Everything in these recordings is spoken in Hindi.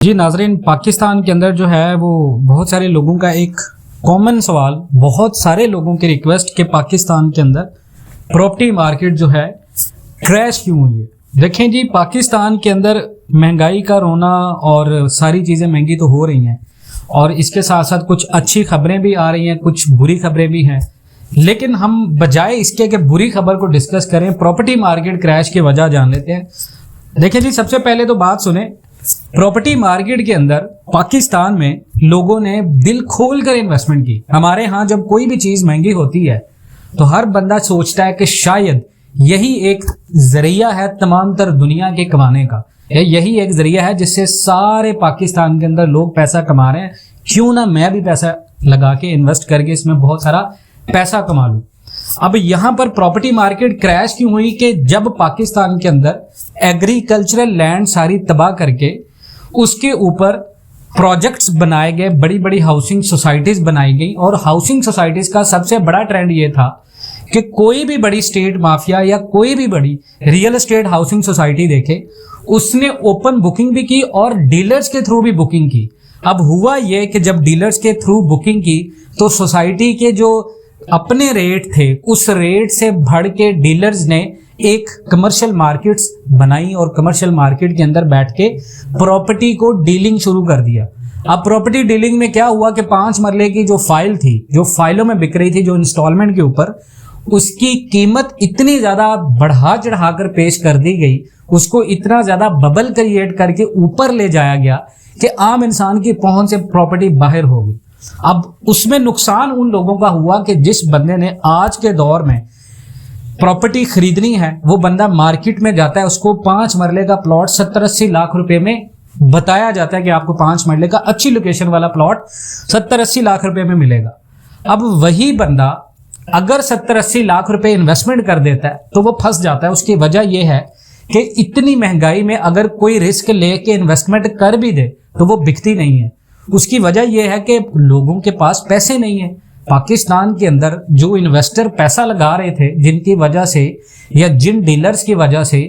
जी नाजरीन, पाकिस्तान के अंदर जो है वो बहुत सारे लोगों का एक कॉमन सवाल, बहुत सारे लोगों की रिक्वेस्ट कि पाकिस्तान के अंदर प्रॉपर्टी मार्केट जो है क्रैश क्यों हुई है। देखें जी, पाकिस्तान के अंदर महंगाई का रोना और सारी चीज़ें महंगी तो हो रही हैं और इसके साथ साथ कुछ अच्छी खबरें भी आ रही हैं, कुछ बुरी खबरें भी हैं। लेकिन हम बजाय इसके कि बुरी खबर को डिस्कस करें, प्रॉपर्टी मार्केट क्रैश की वजह जान लेते हैं। देखें जी, सबसे पहले तो बात सुने, प्रॉपर्टी मार्केट के अंदर पाकिस्तान में लोगों ने दिल खोल कर इन्वेस्टमेंट की। हमारे यहाँ जब कोई भी चीज महंगी होती है तो हर बंदा सोचता है कि शायद यही एक जरिया है तमाम तर दुनिया के कमाने का, यही एक जरिया है जिससे सारे पाकिस्तान के अंदर लोग पैसा कमा रहे हैं, क्यों ना मैं भी पैसा लगा के इन्वेस्ट करके इसमें बहुत सारा पैसा कमा लूं। अब यहाँ पर प्रॉपर्टी मार्केट क्रैश क्यों हुई कि जब पाकिस्तान के अंदर एग्रीकल्चरल लैंड सारी तबाह करके उसके ऊपर प्रोजेक्ट्स बनाए गए, बड़ी बड़ी हाउसिंग सोसाइटीज बनाई गई। और हाउसिंग सोसाइटीज का सबसे बड़ा ट्रेंड ये था कि कोई भी बड़ी स्टेट माफिया या कोई भी बड़ी रियल एस्टेट हाउसिंग सोसाइटी देखे, उसने ओपन बुकिंग भी की और डीलर्स के थ्रू भी बुकिंग की। अब हुआ ये कि जब डीलर्स के थ्रू बुकिंग की तो सोसाइटी के जो अपने रेट थे उस रेट से बढ़ के डीलर्स ने एक कमर्शियल मार्केट्स बनाई और कमर्शियल मार्केट के अंदर बैठ के प्रॉपर्टी को डीलिंग शुरू कर दिया। अब प्रॉपर्टी डीलिंग में क्या हुआ कि 5 मरले की जो फाइल थी, जो फाइलों में बिक रही थी, जो इंस्टॉलमेंट के ऊपर, उसकी कीमत इतनी ज्यादा बढ़ा चढ़ा कर पेश कर दी गई, उसको इतना ज्यादा बबल क्रिएट करके ऊपर ले जाया गया कि आम इंसान की पहुंच से प्रॉपर्टी बाहर हो गई। अब उसमें नुकसान उन लोगों का हुआ कि जिस बंदे ने आज के दौर में प्रॉपर्टी खरीदनी है, वो बंदा मार्केट में जाता है, उसको 5 मरले का प्लॉट 70-80 लाख रुपए में बताया जाता है कि आपको 5 मरले का अच्छी लोकेशन वाला प्लॉट 70-80 लाख रुपए में मिलेगा। अब वही बंदा अगर 70-80 लाख रुपए इन्वेस्टमेंट कर देता है तो वो फंस जाता है। उसकी वजह यह है कि इतनी महंगाई में अगर कोई रिस्क लेके इन्वेस्टमेंट कर भी दे तो वो बिकती नहीं है। उसकी वजह यह है कि लोगों के पास पैसे नहीं है। पाकिस्तान के अंदर जो इन्वेस्टर पैसा लगा रहे थे, जिनकी वजह से या जिन डीलर्स की वजह से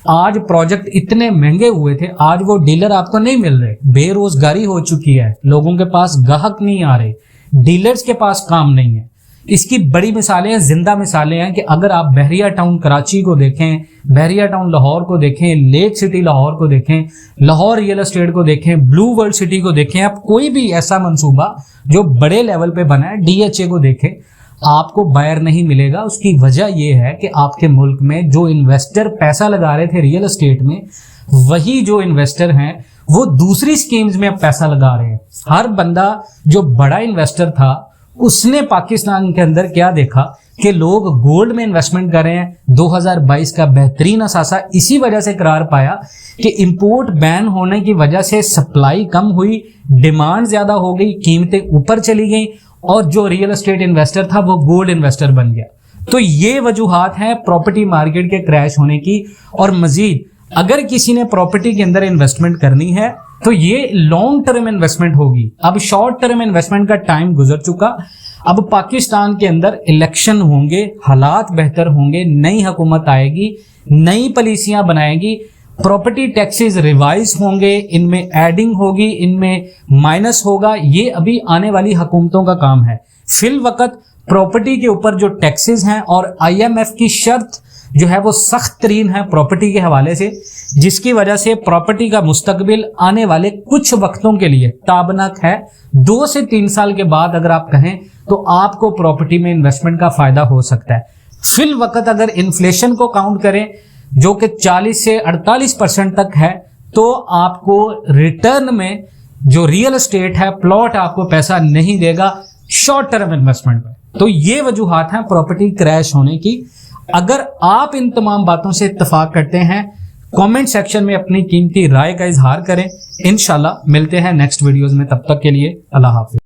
आज प्रोजेक्ट इतने महंगे हुए थे, आज वो डीलर आपको नहीं मिल रहे। बेरोजगारी हो चुकी है, लोगों के पास ग्राहक नहीं आ रहे, डीलर्स के पास काम नहीं है। इसकी बड़ी मिसालें हैं, जिंदा मिसालें हैं कि अगर आप बहरिया टाउन कराची को देखें, बहरिया टाउन लाहौर को देखें, लेक सिटी लाहौर को देखें, लाहौर रियल एस्टेट को देखें, ब्लू वर्ल्ड सिटी को देखें, आप कोई भी ऐसा मंसूबा जो बड़े लेवल पे बना है, DHA को देखें, आपको बायर नहीं मिलेगा। उसकी वजह यह है कि आपके मुल्क में जो इन्वेस्टर पैसा लगा रहे थे रियल एस्टेट में, वही जो इन्वेस्टर हैं वो दूसरी स्कीम्स में अब पैसा लगा रहे हैं। हर बंदा जो बड़ा इन्वेस्टर था उसने पाकिस्तान के अंदर क्या देखा कि लोग गोल्ड में इन्वेस्टमेंट कर रहे हैं। 2022 का बेहतरीन असासा इसी वजह से करार पाया कि इंपोर्ट बैन होने की वजह से सप्लाई कम हुई, डिमांड ज्यादा हो गई, कीमतें ऊपर चली गई और जो रियल एस्टेट इन्वेस्टर था वो गोल्ड इन्वेस्टर बन गया। तो ये वजूहात हैं प्रॉपर्टी मार्केट के क्रैश होने की। और मजीद अगर किसी ने प्रॉपर्टी के अंदर इन्वेस्टमेंट करनी है तो ये लॉन्ग टर्म इन्वेस्टमेंट होगी। अब शॉर्ट टर्म इन्वेस्टमेंट का टाइम गुजर चुका। अब पाकिस्तान के अंदर इलेक्शन होंगे, हालात बेहतर होंगे, नई हुकूमत आएगी, नई पॉलिसियां बनाएगी, प्रॉपर्टी टैक्सेस रिवाइज होंगे, इनमें एडिंग होगी, इनमें माइनस होगा। ये अभी आने वाली हुकूमतों का काम है। फिल वक्त प्रॉपर्टी के ऊपर जो टैक्सेस हैं और IMF की शर्त जो है वो सख्त तरीन है प्रॉपर्टी के हवाले से, जिसकी वजह से प्रॉपर्टी का मुस्तकबिल आने वाले कुछ वक्तों के लिए ताबनक है। 2 से 3 साल के बाद अगर आप कहें तो आपको प्रॉपर्टी में इन्वेस्टमेंट का फायदा हो सकता है। फिल वक्त अगर इन्फ्लेशन को काउंट करें जो कि 40 से 48% तक है, तो आपको रिटर्न में जो रियल एस्टेट है, प्लॉट आपको पैसा नहीं देगा शॉर्ट टर्म इन्वेस्टमेंट में। तो ये वजूहात हैं प्रॉपर्टी क्रैश होने की। अगर आप इन तमाम बातों से इत्तेफाक करते हैं, कमेंट सेक्शन में अपनी कीमती राय का इजहार करें। इंशाल्लाह मिलते हैं नेक्स्ट वीडियोस में, तब तक के लिए अल्लाह हाफिज।